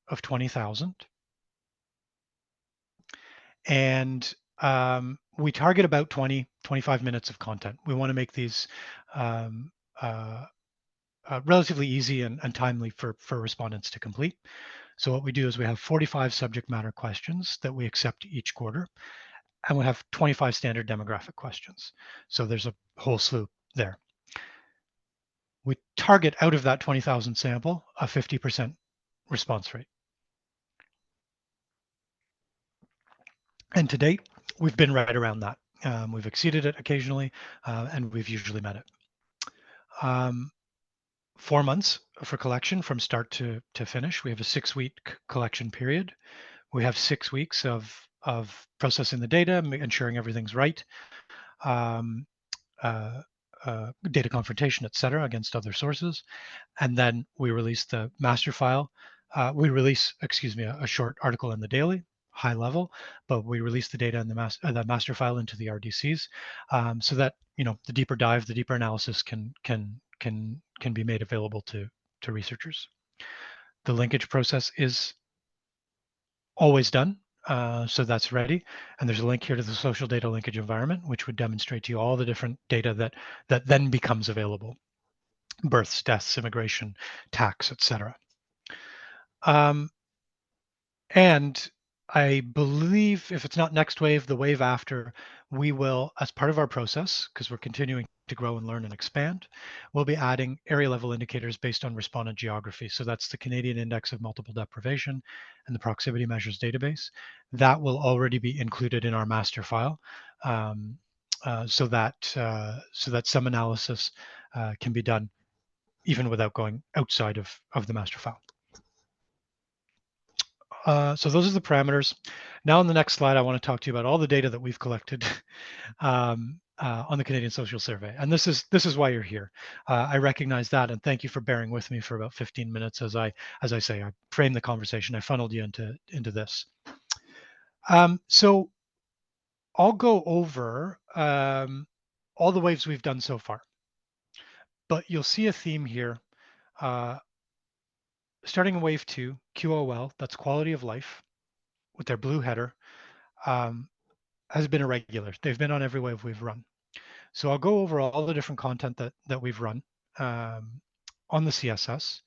of 20,000. And we target about 25 minutes of content. We want to make these um, relatively easy and timely for respondents to complete. So what we do is we have 45 subject matter questions that we accept each quarter, and we have 25 standard demographic questions. So there's a whole slew there. We target out of that 20,000 sample a 50% response rate. And to date, we've been right around that. We've exceeded it occasionally, and we've usually met it. 4 months for collection from start to finish. We have a 6-week collection period. We have 6 weeks of processing the data, ensuring everything's right, data confrontation, et cetera, against other sources. And then we release the master file. We release, a short article in the daily, high level, but we release the data in the master file into the RDCs, so that the deeper dive, the deeper analysis can be made available to researchers. The linkage process is always done, so that's ready. And there's a link here to the social data linkage environment, which would demonstrate to you all the different data that then becomes available: births, deaths, immigration, tax, etc. And I believe if it's not next wave, the wave after, we will, as part of our process, because we're continuing to grow and learn and expand, we'll be adding area level indicators based on respondent geography. So that's the Canadian Index of Multiple Deprivation and the Proximity Measures database. That will already be included in our master file, so that some analysis can be done even without going outside of the master file. So those are the parameters. Now on the next slide, I want to talk to you about all the data that we've collected on the Canadian Social Survey. And this is why you're here. I recognize that, and thank you for bearing with me for about 15 minutes as I say, I framed the conversation, I funneled you into this. So I'll go over all the waves we've done so far, but you'll see a theme here. Starting in wave 2, QOL, that's quality of life, with their blue header, has been a regular. They've been on every wave we've run. So I'll go over all the different content that we've run on the CSS,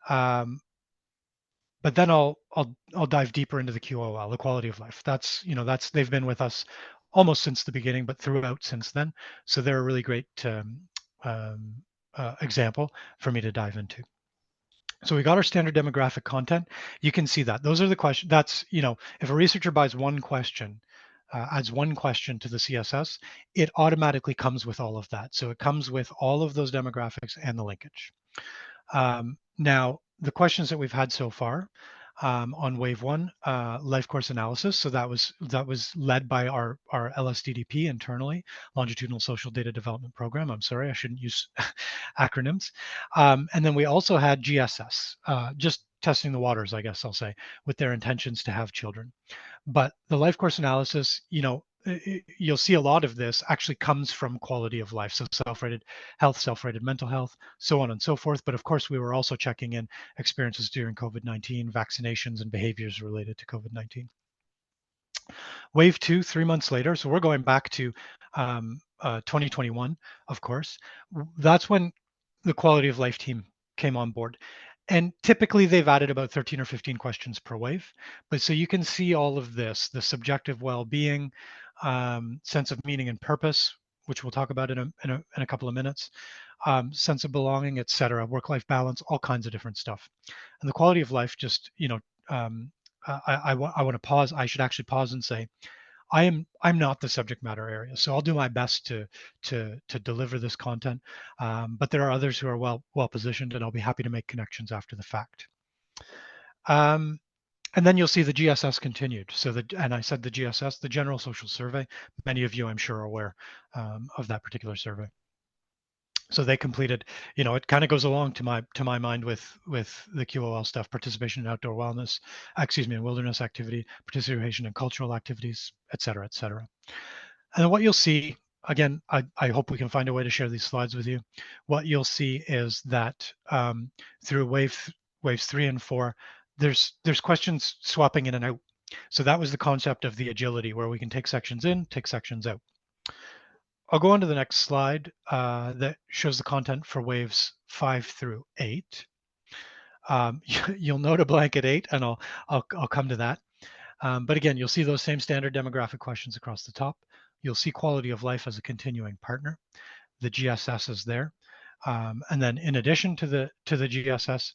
but then I'll dive deeper into the QOL, the quality of life. That's they've been with us almost since the beginning, but throughout since then. So they're a really great example for me to dive into. So we got our standard demographic content. You can see that. Those are the questions. That's, if a researcher buys one question, adds one question to the CSS, it automatically comes with all of that. So it comes with all of those demographics and the linkage. Now, the questions that we've had so far on wave 1, life course analysis. So that was led by our LSDDP internally, Longitudinal Social Data Development Program. I'm sorry, I shouldn't use acronyms. And then we also had GSS, just testing the waters, I guess I'll say, with their intentions to have children. But the life course analysis, you'll see a lot of this actually comes from quality of life. So self-rated health, self-rated mental health, so on and so forth. But of course, we were also checking in experiences during COVID-19, vaccinations, and behaviors related to COVID-19. Wave 2, 3 months later. So we're going back to 2021, of course. That's when the quality of life team came on board. And typically they've added about 13 or 15 questions per wave. But so you can see all of this, the subjective well-being, sense of meaning and purpose, which we'll talk about in a couple of minutes, sense of belonging, et cetera, work-life balance, all kinds of different stuff. And the quality of life, just, I want to pause. I should actually pause and say, I'm not the subject matter area, so I'll do my best to deliver this content. But there are others who are well positioned, and I'll be happy to make connections after the fact. And then you'll see the GSS continued. So and I said the GSS, the General Social Survey. Many of you, I'm sure, are aware of that particular survey. So they completed, it kind of goes along to my mind with the QOL stuff: participation in outdoor wellness, in wilderness activity, participation in cultural activities, et cetera, et cetera. And then what you'll see, again, I hope we can find a way to share these slides with you. What you'll see is that through waves 3 and 4, there's questions swapping in and out. So that was the concept of the agility, where we can take sections in, take sections out. I'll go on to the next slide that shows the content for waves 5 through 8. You'll note a blanket 8, and I'll come to that. But again, you'll see those same standard demographic questions across the top. You'll see quality of life as a continuing partner. The GSS is there. And then in addition to the GSS,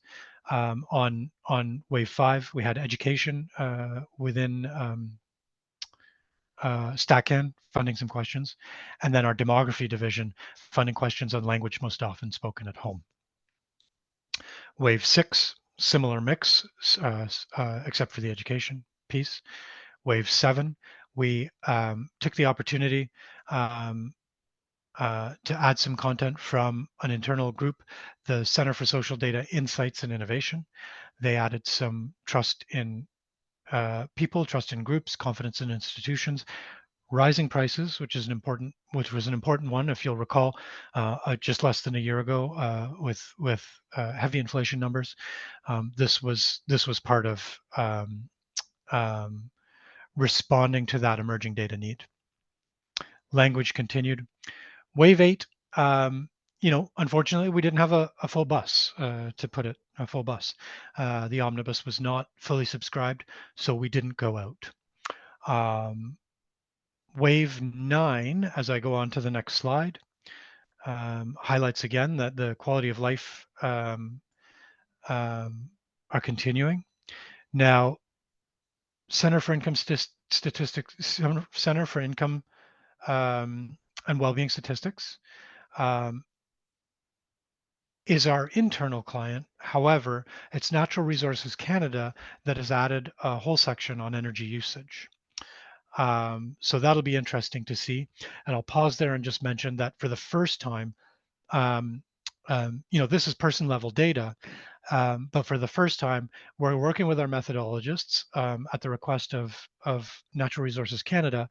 on wave 5, we had education within StatCan, funding some questions, and then our demography division, funding questions on language most often spoken at home. Wave 6, similar mix, except for the education piece. Wave 7, we took the opportunity to add some content from an internal group, the Center for Social Data Insights and Innovation. They added some trust in people, trust in groups, confidence in institutions, rising prices, which was an important one. If you'll recall, just less than a year ago, with heavy inflation numbers, this was part of responding to that emerging data need. Language continued. Wave 8, unfortunately, we didn't have a full bus, to put it, a full bus. The omnibus was not fully subscribed, so we didn't go out. Wave 9, as I go on to the next slide, highlights again that the quality of life are continuing. Now, Center for Income Statistics, Center for Income and Wellbeing Statistics is our internal client. However, it's Natural Resources Canada that has added a whole section on energy usage. So that'll be interesting to see. And I'll pause there and just mention that for the first time, this is person level data, but for the first time, we're working with our methodologists at the request of Natural Resources Canada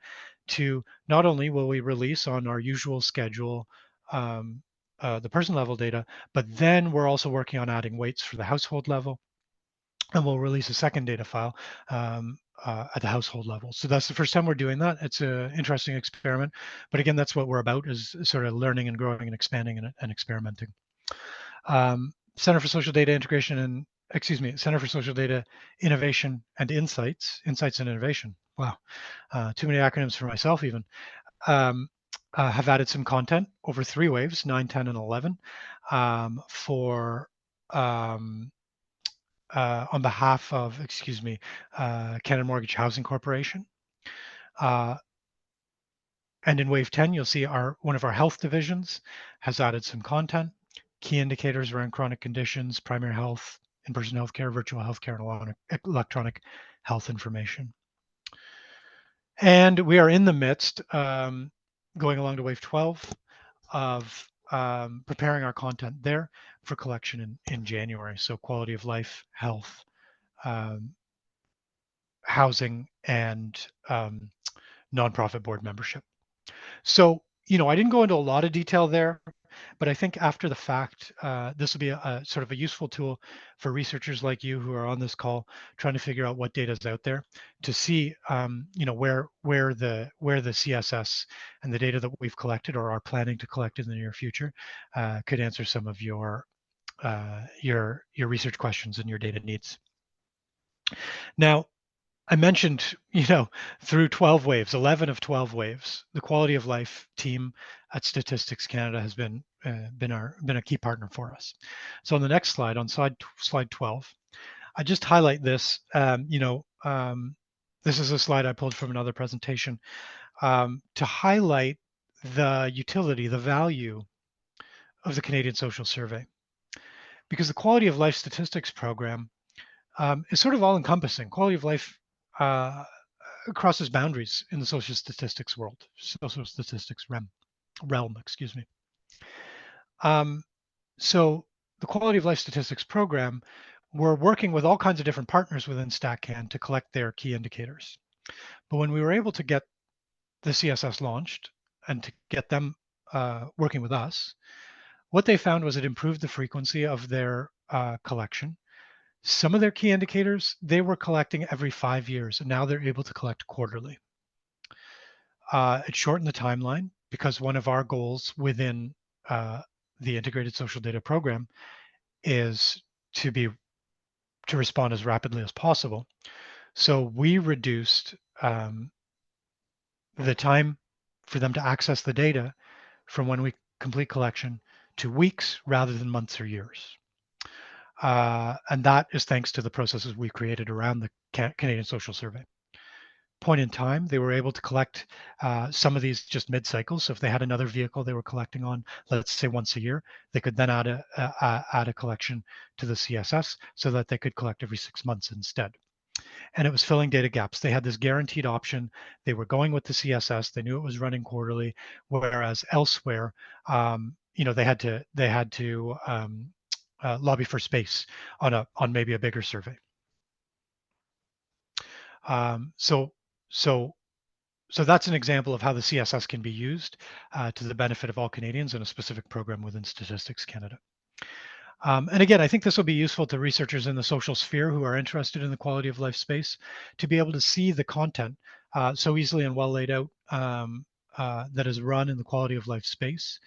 to not only will we release on our usual schedule the person level data, but then we're also working on adding weights for the household level, and we'll release a second data file at the household level. So that's the first time we're doing that. It's an interesting experiment, but again, that's what we're about, is sort of learning and growing and expanding and experimenting. Center for Social Data Integration and, Center for Social Data Innovation and Insights and Innovation. Wow, too many acronyms for myself even. Have added some content over 3 waves, 9, 10, and 11, for on behalf of, Canada Mortgage Housing Corporation. And in wave 10, you'll see one of our health divisions has added some content, key indicators around chronic conditions, primary health, in-person healthcare, virtual healthcare, and electronic health information. And we are in the midst, going along to wave 12, of preparing our content there for collection in January. So quality of life, health, housing, and nonprofit board membership. So, I didn't go into a lot of detail there, but I think after the fact, this will be a sort of a useful tool for researchers like you who are on this call trying to figure out what data is out there, to see, where the CSS and the data that we've collected or are planning to collect in the near future could answer some of your research questions and your data needs. Now, I mentioned, through 12 waves, 11 of 12 waves, the quality of life team at Statistics Canada has been a key partner for us. So on the next slide, on slide 12, I just highlight this. This is a slide I pulled from another presentation to highlight the utility, the value of the Canadian Social Survey, because the Quality of Life Statistics program is sort of all-encompassing. Quality of life crosses boundaries in the social statistics world, social statistics realm. So the Quality of Life Statistics program, we're working with all kinds of different partners within StatCan to collect their key indicators. But when we were able to get the CSS launched and to get them working with us, what they found was it improved the frequency of their collection, Some of their key indicators, they were collecting every 5 years, and now they're able to collect quarterly. It shortened the timeline because one of our goals within the integrated social data program is to respond as rapidly as possible. So we reduced the time for them to access the data from when we complete collection to weeks rather than months or years. And that is thanks to the processes we created around the Canadian Social Survey. Point in time, they were able to collect some of these just mid-cycles. So if they had another vehicle they were collecting on, let's say once a year, they could then add a collection to the CSS so that they could collect every 6 months instead. And it was filling data gaps. They had this guaranteed option. They were going with the CSS. They knew it was running quarterly, whereas elsewhere, they had to lobby for space on maybe a bigger survey. So that's an example of how the CSS can be used to the benefit of all Canadians in a specific program within Statistics Canada. And again, I think this will be useful to researchers in the social sphere who are interested in the quality of life space to be able to see the content so easily and well laid out that is run in the quality of life space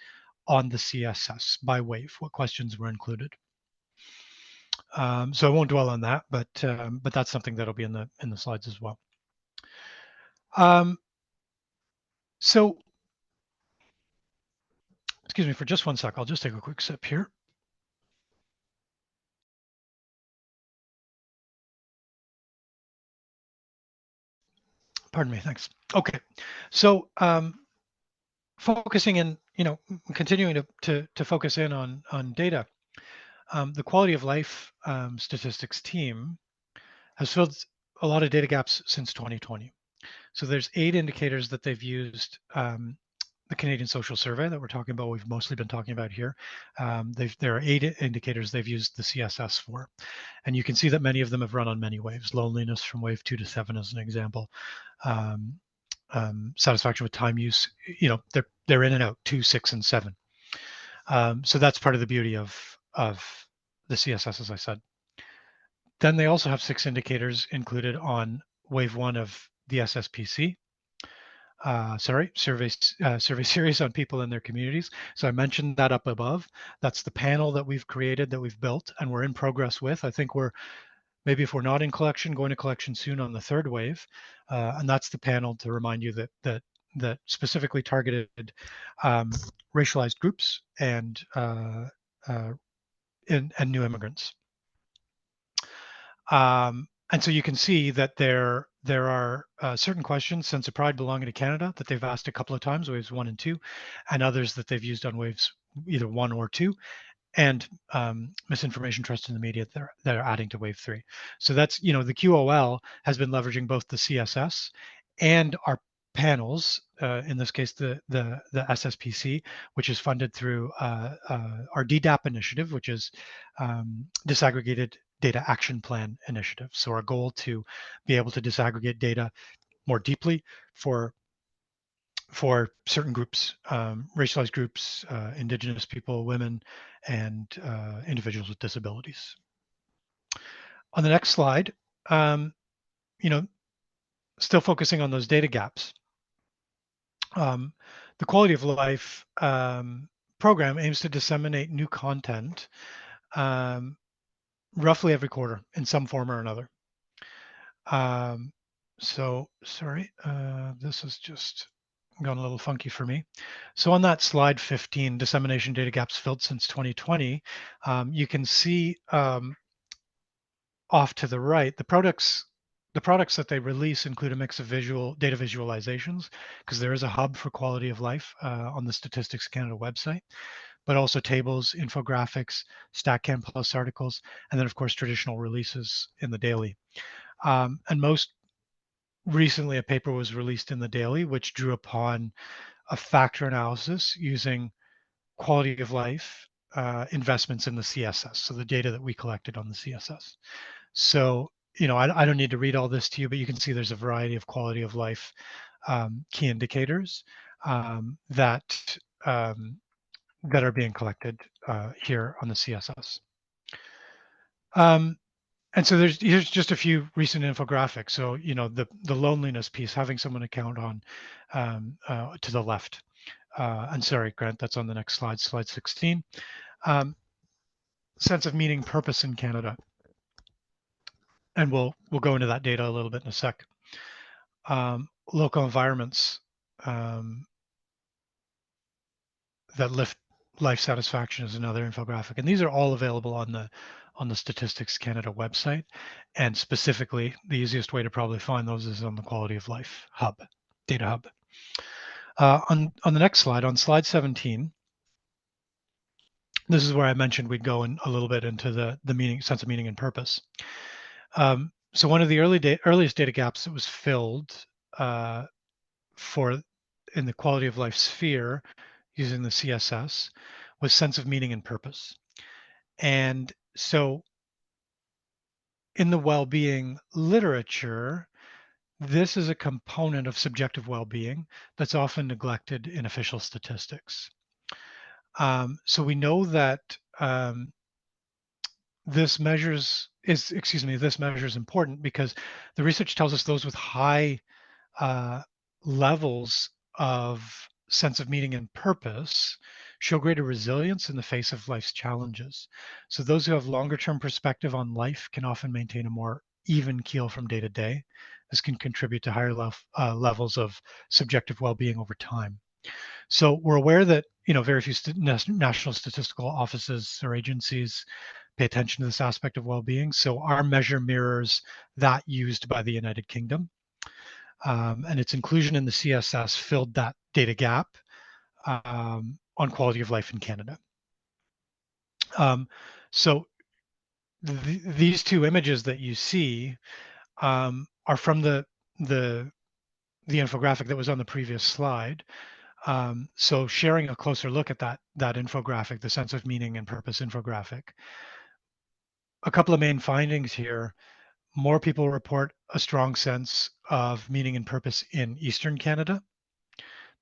on the CSS by wave, what questions were included. So I won't dwell on that, but that's something that'll be in the slides as well. So, excuse me for just one sec. I'll just take a quick sip here. Pardon me, thanks. Okay, so focusing in, continuing to focus in on data, the quality of life statistics team has filled a lot of data gaps since 2020. So there's 8 indicators that they've used the Canadian Social Survey that we're talking about, we've mostly been talking about here. There are 8 indicators they've used the CSS for. And you can see that many of them have run on many waves. Loneliness from wave 2 to 7 as an example. Satisfaction with time use, they're in and out, 2, 6, and 7. So that's part of the beauty of the CSS, as I said. Then they also have 6 indicators included on wave 1 of the SSPC. Survey series on people in their communities. So I mentioned that up above. That's the panel that we've created, that we've built, and we're in progress with. I think we're, maybe if we're not in collection, going to collection soon on the 3rd wave. And that's the panel to remind you that specifically targeted racialized groups and new immigrants. And so you can see that there are certain questions, sense of pride belonging to Canada, that they've asked a couple of times, waves 1 and 2, and others that they've used on waves either 1 or 2, and misinformation, trust in the media that are adding to wave 3. So that's, the QOL has been leveraging both the CSS and our panels, in this case, the SSPC, which is funded through our DDAP initiative, which is Disaggregated Data Action Plan initiative. So our goal to be able to disaggregate data more deeply for certain groups, racialized groups, Indigenous people, women, and individuals with disabilities. On the next slide, still focusing on those data gaps. The quality of life program aims to disseminate new content roughly every quarter in some form or another. So sorry, this has just gone a little funky for me. So on that slide 15, dissemination data gaps filled since 2020, you can see off to the right, the products that they release include a mix of data visualizations, because there is a hub for quality of life on the Statistics Canada website, but also tables, infographics, StatCan Plus articles, and then of course traditional releases in the daily. And most recently, a paper was released in the daily, which drew upon a factor analysis using quality of life investments in the CSS, so the data that we collected on the CSS. So, I don't need to read all this to you, but you can see there's a variety of quality of life key indicators that are being collected here on the CSS. And so here's just a few recent infographics. So, the loneliness piece, having someone to count on, to the left. And sorry, Grant, that's on the next slide, slide 16. Sense of meaning, purpose in Canada. And we'll go into that data a little bit in a sec. Local environments that lift life satisfaction is another infographic. And these are all available on the Statistics Canada website. And specifically, the easiest way to probably find those is on the Quality of Life Hub, Data Hub. On the next slide, on slide 17, this is where I mentioned we'd go in a little bit into the meaning, sense of meaning and purpose. So one of the earliest data gaps that was filled in the quality of life sphere using the CSS was sense of meaning and purpose. And so in the well-being literature, this is a component of subjective well-being that's often neglected in official statistics. So we know that this measure is important because the research tells us those with high levels of sense of meaning and purpose show greater resilience in the face of life's challenges. So those who have longer term perspective on life can often maintain a more even keel from day to day. This can contribute to higher levels of subjective well-being over time. So we're aware that very few national statistical offices or agencies pay attention to this aspect of well-being. So our measure mirrors that used by the United Kingdom. And its inclusion in the CSS filled that data gap on quality of life in Canada. So these two images that you see are from the infographic that was on the previous slide. So sharing a closer look at that infographic, the sense of meaning and purpose infographic. A couple of main findings here. More people report a strong sense of meaning and purpose in Eastern Canada.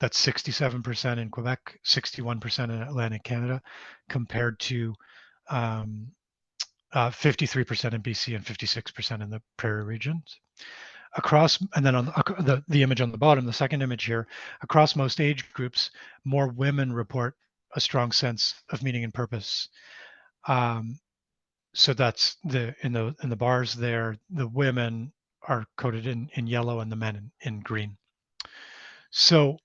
That's 67% in Quebec, 61% in Atlantic Canada, compared to 53% in BC and 56% in the prairie regions. And then on the image on the bottom, the second image here, across most age groups, more women report a strong sense of meaning and purpose. So that's in the bars there, the women are coded in yellow and the men in green. So,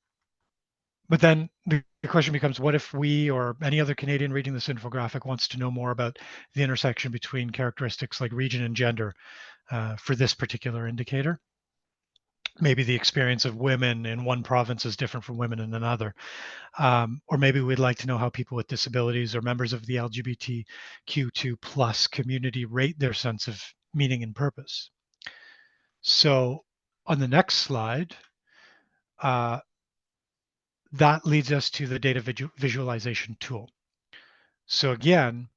but then the question becomes, what if we or any other Canadian reading this infographic wants to know more about the intersection between characteristics like region and gender for this particular indicator? Maybe the experience of women in one province is different from women in another. Or maybe we'd like to know how people with disabilities or members of the LGBTQ2 plus community rate their sense of meaning and purpose. So on the next slide, that leads us to the data visualization tool. So again,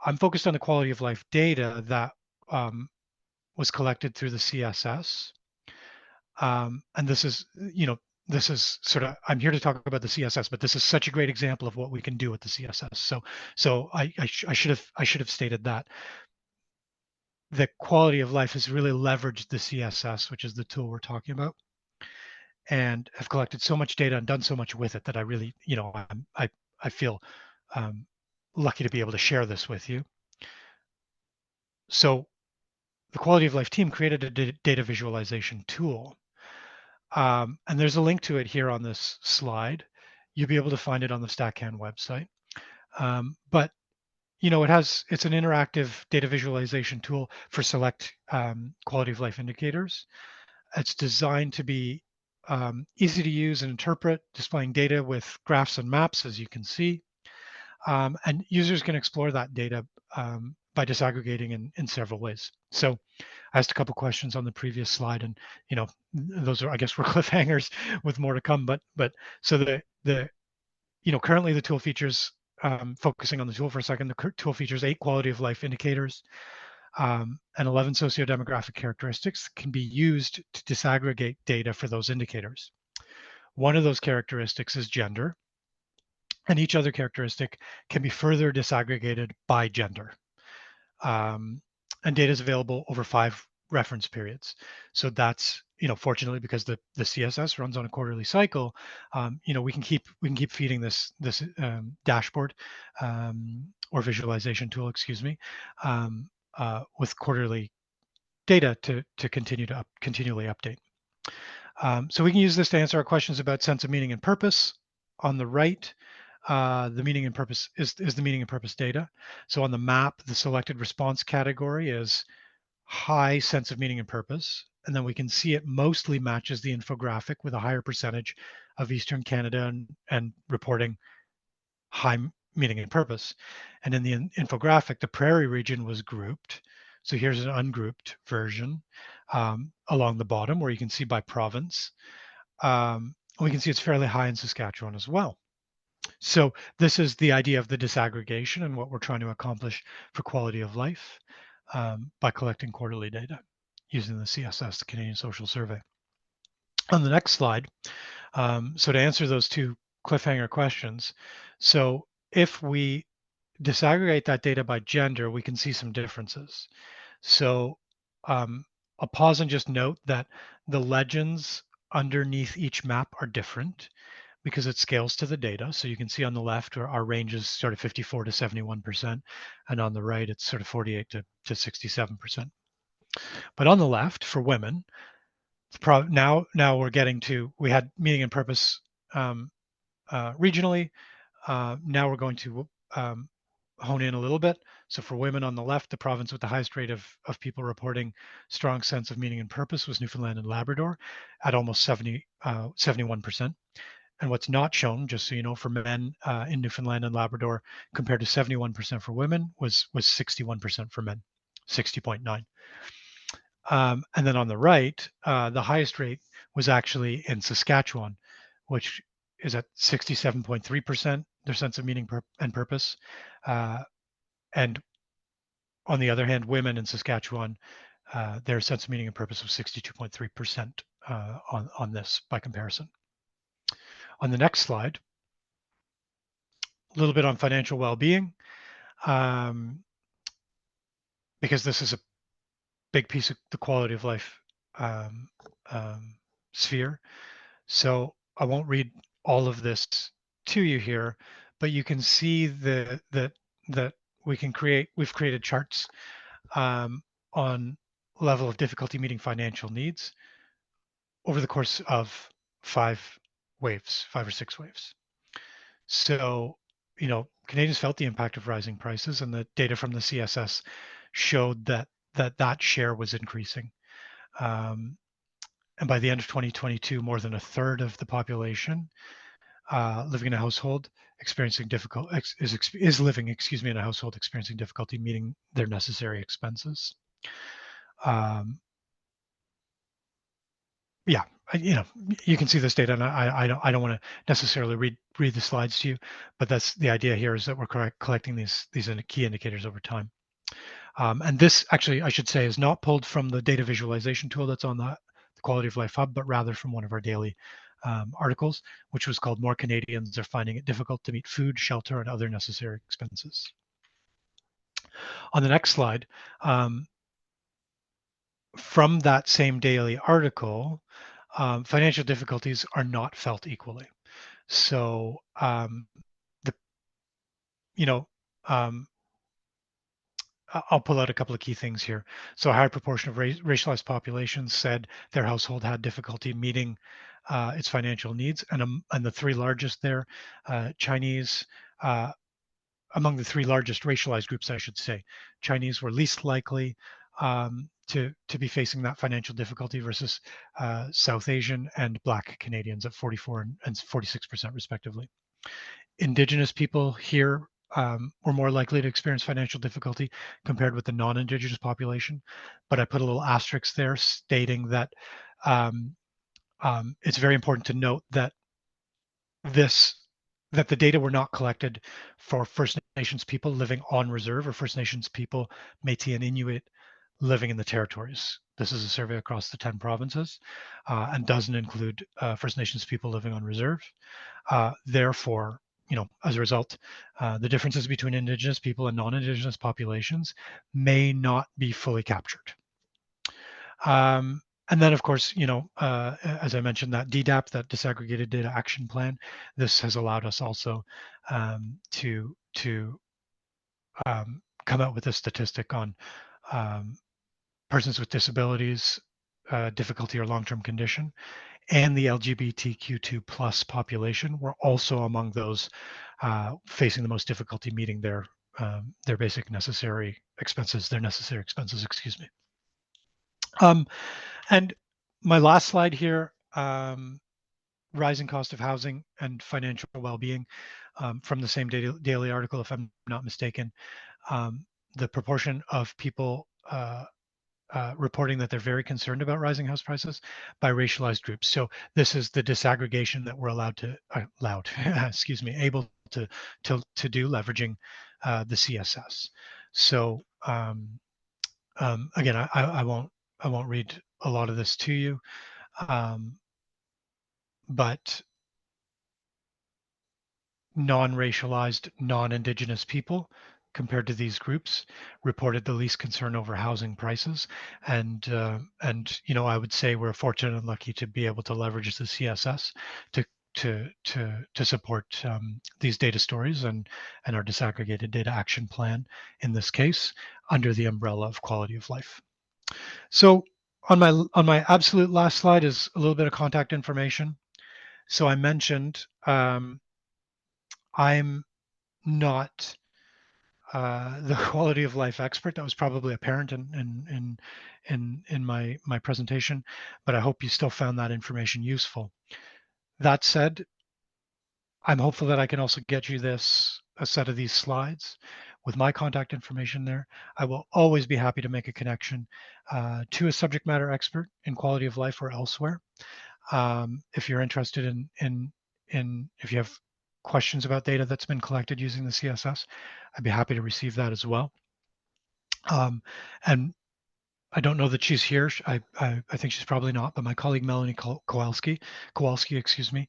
I'm focused on the quality of life data that was collected through the CSS. And this is, this is sort of, I'm here to talk about the CSS, but this is such a great example of what we can do with the CSS. So I should have stated that the quality of life has really leveraged the CSS, which is the tool we're talking about, and have collected so much data and done so much with it that I really, I feel lucky to be able to share this with you. So the quality of life team created a data visualization tool. And there's a link to it here on this slide. You'll be able to find it on the StatCan website. But it's an interactive data visualization tool for select quality of life indicators. It's designed to be easy to use and interpret, displaying data with graphs and maps, as you can see. And users can explore that data by disaggregating in several ways. So I asked a couple questions on the previous slide, and those are, I guess, were cliffhangers with more to come. But so currently the tool features, focusing on the tool for a second, the tool features 8 quality of life indicators and 11 socio-demographic characteristics can be used to disaggregate data for those indicators. One of those characteristics is gender, and each other characteristic can be further disaggregated by gender. and data is available over 5 reference periods. So that's, fortunately, because the CSS runs on a quarterly cycle, we can keep feeding this dashboard, or visualization tool, excuse me, with quarterly data to continually update. So we can use this to answer our questions about sense of meaning and purpose. On the right, the meaning and purpose is the meaning and purpose data. So on the map, the selected response category is high sense of meaning and purpose. And then we can see it mostly matches the infographic with a higher percentage of Eastern Canada and reporting high meaning and purpose. And in the infographic, the prairie region was grouped. So here's an ungrouped version along the bottom where you can see by province. We can see it's fairly high in Saskatchewan as well. So this is the idea of the disaggregation and what we're trying to accomplish for quality of life by collecting quarterly data using the CSS, the Canadian Social Survey. On the next slide, so to answer those two cliffhanger questions, so if we disaggregate that data by gender, we can see some differences. So I'll pause and just note that the legends underneath each map are different because it scales to the data. So you can see on the left our range is sort of 54 to 71%, and on the right it's sort of 48 to 67%. But on the left for women, now we're getting to, we had meaning and purpose regionally. Now we're going to hone in a little bit. So for women on the left, the province with the highest rate of people reporting strong sense of meaning and purpose was Newfoundland and Labrador at almost 71%. And what's not shown, just so you know, for men in Newfoundland and Labrador compared to 71% for women was 61% for men, 60.9. And then on the right, the highest rate was actually in Saskatchewan, which is at 67.3%, their sense of meaning and purpose. And on the other hand, women in Saskatchewan, their sense of meaning and purpose was 62.3% on this by comparison. On the next slide, a little bit on financial well-being, because this is a big piece of the quality of life sphere. So I won't read all of this to you here, but you can see that we've created charts on level of difficulty meeting financial needs over the course of 5 or 6 waves. So, Canadians felt the impact of rising prices, and the data from the CSS showed that share was increasing. And by the end of 2022, more than a third of the population living in a household experiencing is living in a household experiencing difficulty meeting their necessary expenses. Yeah, you can see this data, and I don't want to necessarily read the slides to you, but that's the idea here, is that we're collecting these key indicators over time. And this actually, I should say, is not pulled from the data visualization tool that's on the Quality of Life Hub, but rather from one of our daily articles, which was called "More Canadians Are Finding It Difficult to Meet Food, Shelter, and Other Necessary Expenses." On the next slide, from that same daily article, financial difficulties are not felt equally. So, I'll pull out a couple of key things here. So a higher proportion of racialized populations said their household had difficulty meeting its financial needs. And the 3 largest there, Chinese, among the 3 largest racialized groups, I should say, Chinese were least likely to be facing that financial difficulty versus South Asian and Black Canadians at 44 and 46% respectively. Indigenous people here were more likely to experience financial difficulty compared with the non-Indigenous population, but I put a little asterisk there stating that it's very important to note that the data were not collected for First Nations people living on reserve or First Nations people, Métis and Inuit, living in the territories. This is a survey across the 10 provinces and doesn't include First Nations people living on reserve. Therefore, as a result, the differences between Indigenous people and non-Indigenous populations may not be fully captured. And then, of course, as I mentioned, that DDAP, that disaggregated data action plan, this has allowed us also to come out with a statistic on persons with disabilities, difficulty or long-term condition, and the LGBTQ2 plus population were also among those facing the most difficulty meeting their basic necessary expenses, excuse me. And my last slide here, rising cost of housing and financial well-being, from the same daily article, if I'm not mistaken, the proportion of people reporting that they're very concerned about rising house prices by racialized groups. So this is the disaggregation that we're able to do, leveraging the CSS. So again, I won't read a lot of this to you, but non-racialized, non-Indigenous people compared to these groups reported the least concern over housing prices. And I would say we're fortunate and lucky to be able to leverage the CSS to support these data stories and our disaggregated data action plan, in this case, under the umbrella of quality of life. So on my absolute last slide is a little bit of contact information. So I mentioned I'm not the quality of life expert. That was probably apparent in my presentation, but I hope you still found that information useful. That said, I'm hopeful that I can also get you a set of these slides with my contact information there. I will always be happy to make a connection to a subject matter expert in quality of life or elsewhere. If you're interested in if you have questions about data that's been collected using the CSS, I'd be happy to receive that as well. And I don't know that she's here. I think she's probably not, but my colleague Melanie Kowalski, excuse me,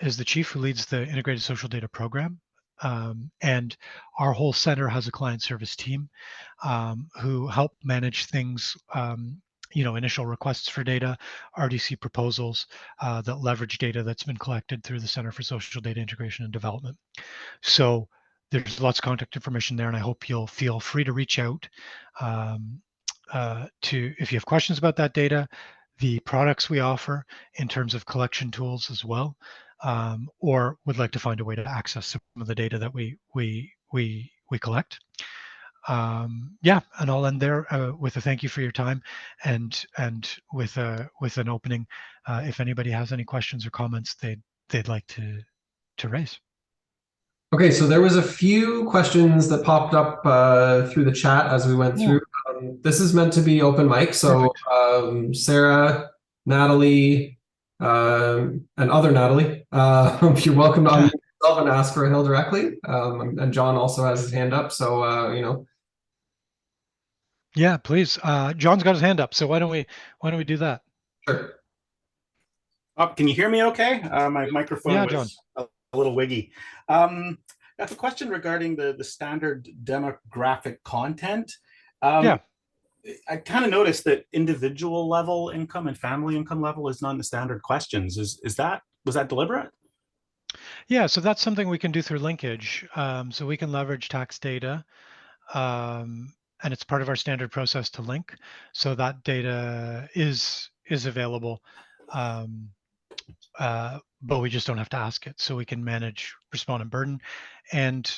is the chief who leads the integrated social data program. And our whole center has a client service team who help manage things, initial requests for data, RDC proposals that leverage data that's been collected through the Center for Social Data Integration and Development. So there's lots of contact information there, and I hope you'll feel free to reach out if you have questions about that data, the products we offer in terms of collection tools as well, or would like to find a way to access some of the data that we collect. Yeah, and I'll end there with a thank you for your time, and with an opening if anybody has any questions or comments they'd like to raise. Okay, so there was a few questions that popped up through the chat as we went through. This is meant to be open mic, so Sarah, Natalie, and other Natalie, you're welcome to unmute yourself and ask for Hill directly. And John also has his hand up, so Yeah, please. John's got his hand up, so why don't we do that? Sure. Oh, can you hear me okay? My microphone was a little wiggy. I have a question regarding the standard demographic content. Yeah. I kind of noticed that individual level income and family income level is not in the standard questions. Was that deliberate? Yeah, so that's something we can do through linkage. So we can leverage tax data, and it's part of our standard process to link. So that data is available, but we just don't have to ask it. So we can manage respondent burden, and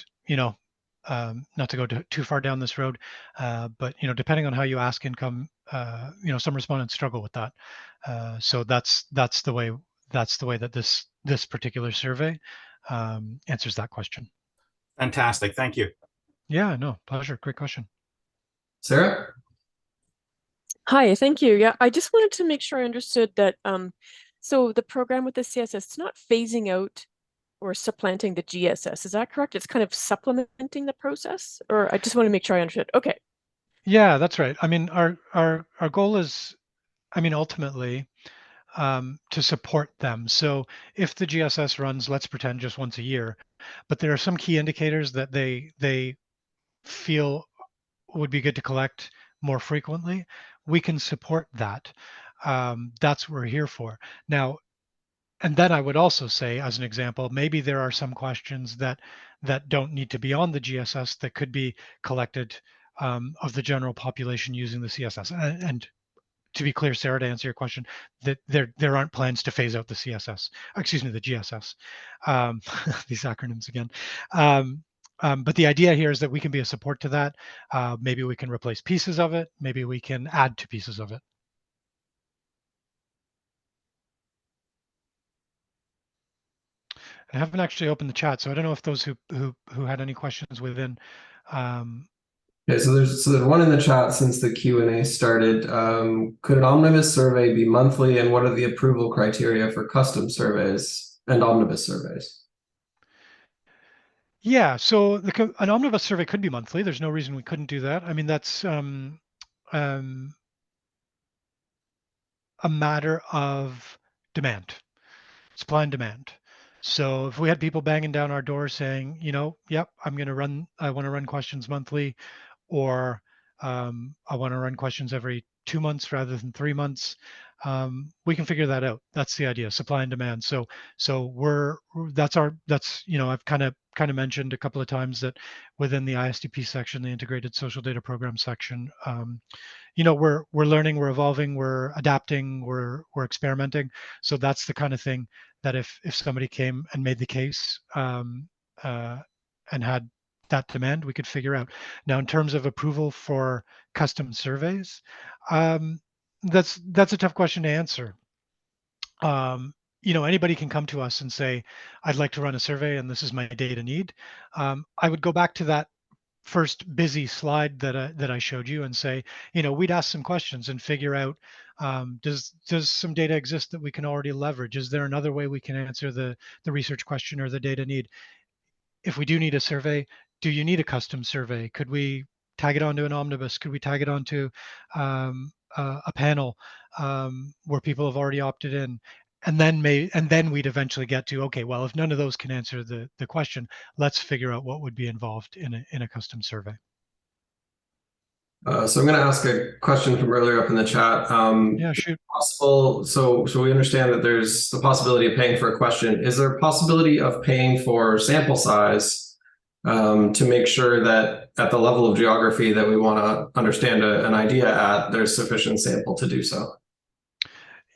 not to go too far down this road, but depending on how you ask income, some respondents struggle with that. So that's the way that this particular survey answers that question. Fantastic, thank you. Yeah, no, pleasure. Great question. Sarah? Hi, thank you. Yeah, I just wanted to make sure I understood that. So the program with the CSS, it's not phasing out or supplanting the GSS. Is that correct? It's kind of supplementing the process, or I just want to make sure I understood. Okay. Yeah, that's right. I mean, our goal is, ultimately, to support them. So if the GSS runs, let's pretend just once a year, but there are some key indicators that they feel would be good to collect more frequently, we can support that. That's what we're here for. Now, and then I would also say, as an example, maybe there are some questions that don't need to be on the GSS that could be collected of the general population using the CSS. And to be clear, Sarah, to answer your question, that there aren't plans to phase out the CSS, excuse me, the GSS. These acronyms again. But the idea here is that we can be a support to that. Maybe we can replace pieces of it. Maybe we can add to pieces of it. I haven't actually opened the chat, so I don't know if those who had any questions within. Okay, so there's one in the chat since the Q&A started. Could an omnibus survey be monthly, and what are the approval criteria for custom surveys and omnibus surveys? Yeah, so an omnibus survey could be monthly. There's no reason we couldn't do that. I mean, that's a matter of demand, supply and demand. So if we had people banging down our door saying, you know, yep, I want to run questions monthly, or I want to run questions every 2 months rather than 3 months, we can figure that out. That's the idea, supply and demand. So that's you know, I've kind of mentioned a couple of times that within the ISDP section, the Integrated Social Data Program section, you know, we're learning, we're evolving, we're adapting, we're experimenting. So that's the kind of thing that if somebody came and made the case and had that demand, we could figure out. Now, in terms of approval for custom surveys, that's a tough question to answer. You know, anybody can come to us and say, I'd like to run a survey and this is my data need. I would go back to that first busy slide that I showed you and say, you know, we'd ask some questions and figure out, does some data exist that we can already leverage? Is there another way we can answer the research question or the data need? If we do need a survey, do you need a custom survey? Could we tag it onto an omnibus? Could we tag it onto a panel where people have already opted in? And then we'd eventually get to, okay, well, if none of those can answer the question, let's figure out what would be involved in a custom survey. So I'm going to ask a question from earlier up in the chat. Yeah, shoot. Possible. So we understand that there's the possibility of paying for a question. Is there a possibility of paying for sample size to make sure that at the level of geography that we want to understand an idea at, there's sufficient sample to do so?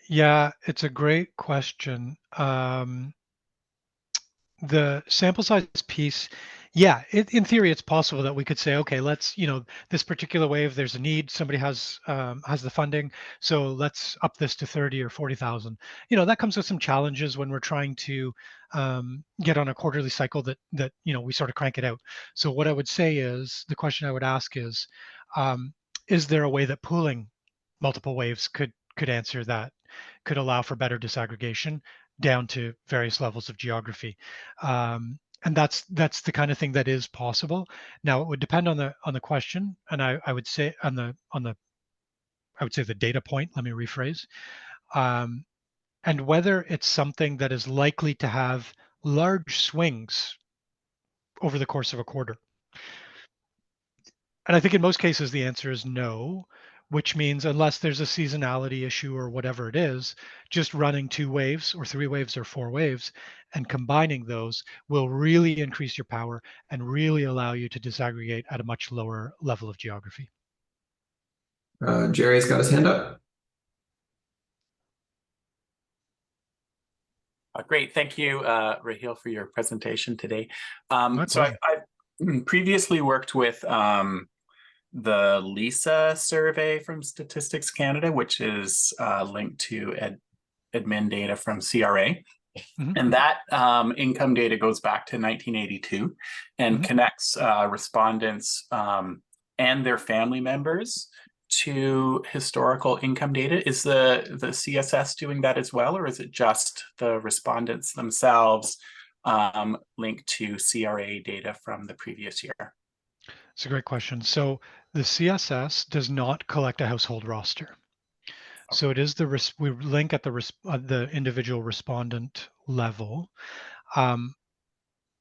Yeah, it's a great question. The sample size piece, yeah, in theory, it's possible that we could say, okay, let's, you know, this particular wave, there's a need, somebody has the funding, so let's up this to 30 or 40,000. You know, that comes with some challenges when we're trying to get on a quarterly cycle that you know, we sort of crank it out. So what I would say is, the question I would ask is there a way that pooling multiple waves could answer that, could allow for better disaggregation down to various levels of geography? And that's the kind of thing that is possible. Now, it would depend on the question, and I would say on the I would say the data point. Let me rephrase, and whether it's something that is likely to have large swings over the course of a quarter. And I think in most cases the answer is no, which means unless there's a seasonality issue or whatever it is, just running 2 waves or 3 waves or 4 waves and combining those will really increase your power and really allow you to disaggregate at a much lower level of geography. Jerry's got his hand up. Great, thank you, Raheel, for your presentation today. So I've previously worked with the LISA survey from Statistics Canada, which is linked to admin data from CRA. Mm-hmm. And that income data goes back to 1982 and mm-hmm. connects respondents and their family members to historical income data. Is the CSS doing that as well, or is it just the respondents themselves linked to CRA data from the previous year? It's a great question. So the CSS does not collect a household roster. So it is we link at the individual respondent level. And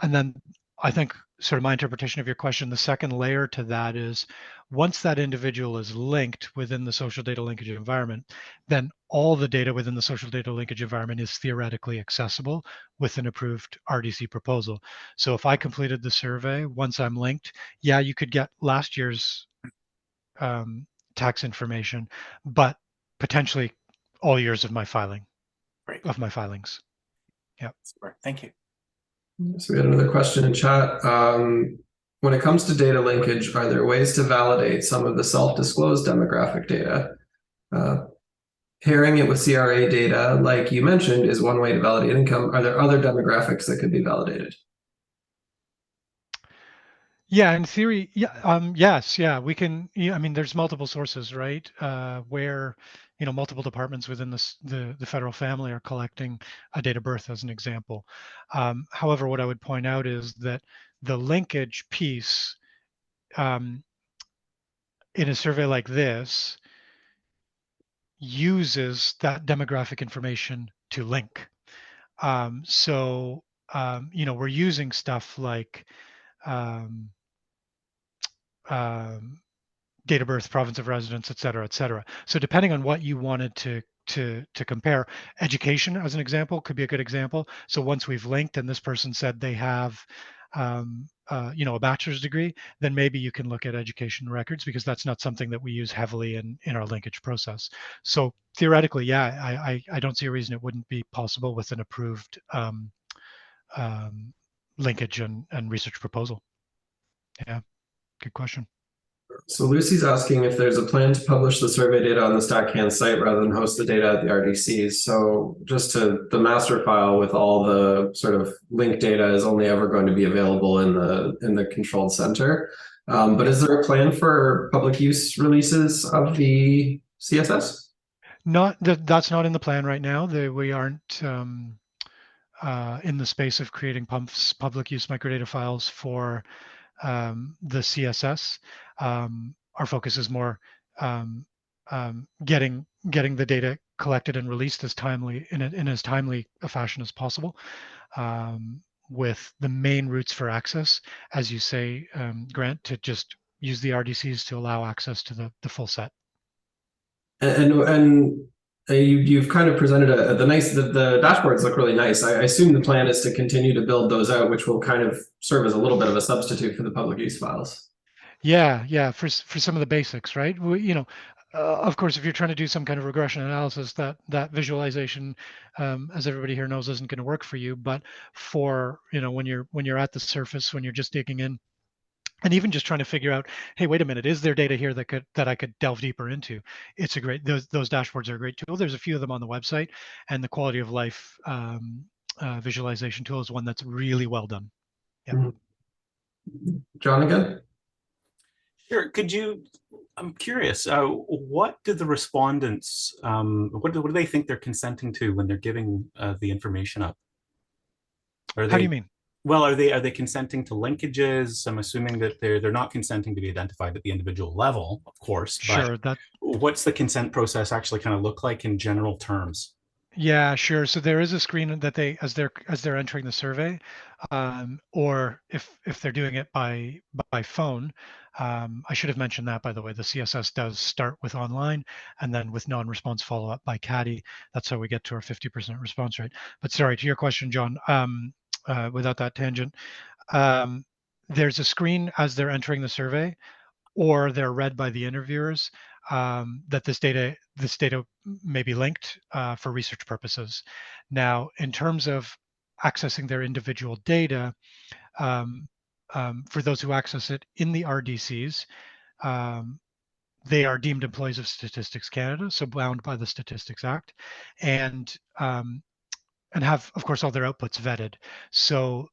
then I think sort of my interpretation of your question, the second layer to that is once that individual is linked within the social data linkage environment, then all the data within the social data linkage environment is theoretically accessible with an approved RDC proposal. So if I completed the survey, once I'm linked, yeah, you could get last year's tax information, but potentially all years of my filing, Great. of my filings. Yeah. Super. Thank you. So we had another question in chat. When it comes to data linkage, are there ways to validate some of the self-disclosed demographic data? Pairing it with CRA data, like you mentioned, is one way to validate income. Are there other demographics that could be validated? Yeah, in theory, yeah, yes, yeah, we can. Yeah, I mean, there's multiple sources, right? Where multiple departments within the federal family are collecting a date of birth, as an example. However, what I would point out is that the linkage piece in a survey like this uses that demographic information to link. So we're using stuff like date of birth, province of residence, et cetera, et cetera. So depending on what you wanted to compare, education as an example could be a good example. So once we've linked and this person said they have a bachelor's degree, then maybe you can look at education records because that's not something that we use heavily in our linkage process. So theoretically, yeah, I don't see a reason it wouldn't be possible with an approved linkage and research proposal. Yeah, good question. So Lucy's asking if there's a plan to publish the survey data on the StatCan site rather than host the data at the RDCs. So just the master file with all the sort of linked data is only ever going to be available in the controlled center. But is there a plan for public use releases of the CSS? That's not in the plan right now. We aren't in the space of creating public use microdata files for the CSS. Our focus is more getting the data collected and released as timely in as timely a fashion as possible, with the main routes for access, as you say, Grant, to just use the RDCs to allow access to the full set. And you've kind of presented the dashboards look really nice. I assume the plan is to continue to build those out, which will kind of serve as a little bit of a substitute for the public use files. Yeah, for some of the basics, right? Of course, if you're trying to do some kind of regression analysis, that visualization, as everybody here knows, isn't going to work for you. But for when you're at the surface, when you're just digging in, and even just trying to figure out, hey, wait a minute, is there data here that I could delve deeper into? It's a great, those dashboards are a great tool. There's a few of them on the website, and the quality of life visualization tool is one that's really well done. Yeah. Mm-hmm. John again? Sure. I'm curious, what do the respondents, what do they think they're consenting to when they're giving the information up? How do you mean? Well, are they consenting to linkages? I'm assuming that they're not consenting to be identified at the individual level, of course. Sure. But what's the consent process actually kind of look like in general terms? Yeah, sure. So there is a screen that they, as they're entering the survey, or if they're doing it by phone, I should have mentioned that, by the way. The CSS does start with online and then with non-response follow-up by CADI. That's how we get to our 50% response rate. But sorry, to your question, John, without that tangent, there's a screen as they're entering the survey, or they're read by the interviewers, that this data may be linked for research purposes. Now, in terms of accessing their individual data, for those who access it in the RDCs, they are deemed employees of Statistics Canada, so bound by the Statistics Act, and have, of course, all their outputs vetted. So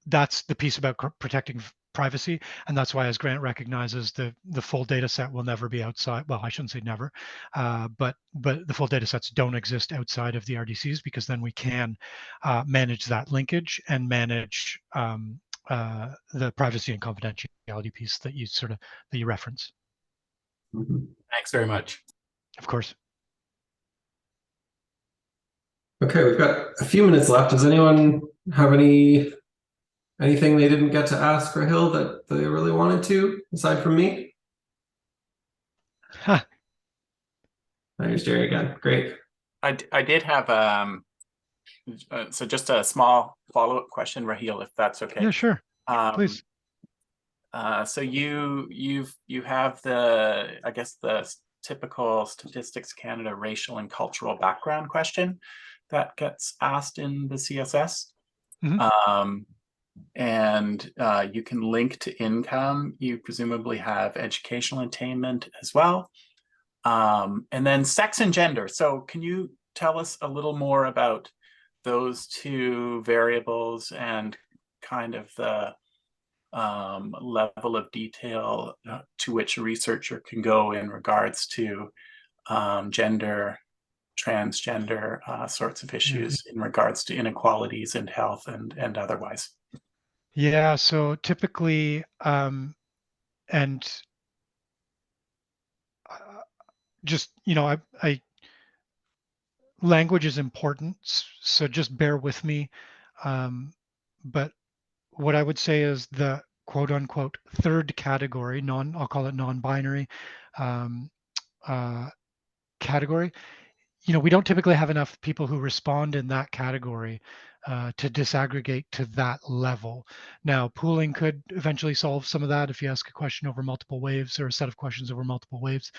that's the piece about protecting privacy, and that's why, as Grant recognizes, the full data set will never be outside. Well, I shouldn't say never, but the full data sets don't exist outside of the RDCs, because then we can manage that linkage and manage the privacy and confidentiality piece that you reference. Mm-hmm. Thanks very much. Of course. Okay, we've got a few minutes left. Does anyone have anything they didn't get to ask Rahil that they really wanted to, aside from me? Huh. There's Jerry again. Great. I did have so just a small follow-up question, Rahil, if that's okay. Yeah, sure. Please. So you have the, I guess, the typical Statistics Canada racial and cultural background question that gets asked in the CSS. Mm-hmm. And you can link to income. You presumably have educational attainment as well. And then sex and gender. So can you tell us a little more about those two variables and kind of the level of detail to which a researcher can go in regards to gender, transgender sorts of issues in regards to inequalities in health and otherwise? Yeah, so typically, just, I language is important, so just bear with me. But what I would say is the quote unquote third category, I'll call it non-binary category. We don't typically have enough people who respond in that category to disaggregate to that level. Now, pooling could eventually solve some of that if you ask a question over multiple waves or a set of questions over multiple waves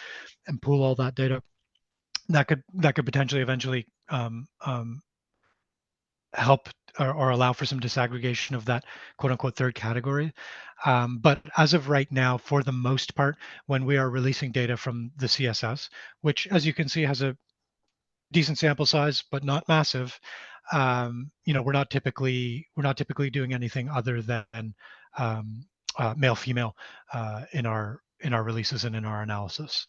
and pool all that data. That could potentially eventually help or allow for some disaggregation of that quote unquote third category. But as of right now, for the most part, when we are releasing data from the CSS, which as you can see has a decent sample size, but not massive, we're not typically doing anything other than male female in our releases and in our analysis.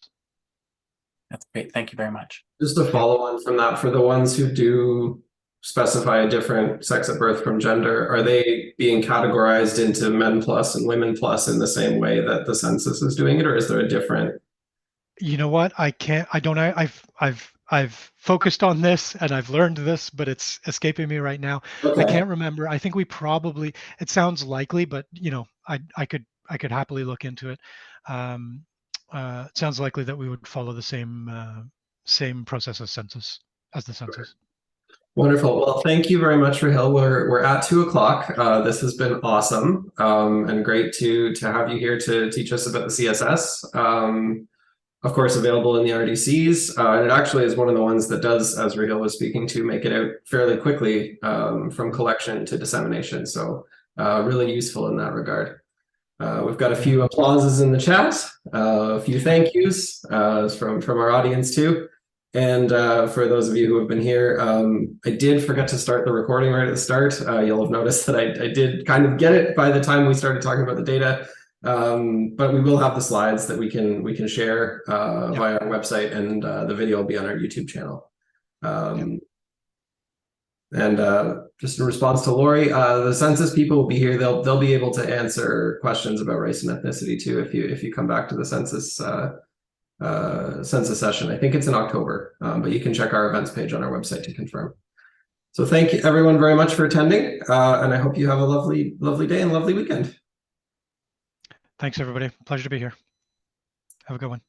That's great. Thank you very much. Just a follow on from that, for the ones who do specify a different sex at birth from gender, are they being categorized into men plus and women plus in the same way that the census is doing it, or is there a different? You know what? I've focused on this and I've learned this, but it's escaping me right now. Okay. I can't remember. I think we probably, it sounds likely, but I could happily look into it. It sounds likely that we would follow the same process as the census. Wonderful. Well, thank you very much, Rahil. We're at 2:00. This has been awesome and great to have you here to teach us about the CSS. Of course, available in the RDCs. And it actually is one of the ones that does, as Rahil was speaking to, make it out fairly quickly from collection to dissemination. So really useful in that regard. We've got a few applauses in the chat, a few thank yous from our audience too. And for those of you who have been here, I did forget to start the recording right at the start. You'll have noticed that I did kind of get it by the time we started talking about the data. But we will have the slides that we can share via our website, and the video will be on our YouTube channel. And just in response to Lori, the census people will be here. They'll be able to answer questions about race and ethnicity too if you come back to the census session. I think it's in October, but you can check our events page on our website to confirm. So thank you everyone very much for attending, and I hope you have a lovely day and lovely weekend. Thanks, everybody. Pleasure to be here. Have a good one.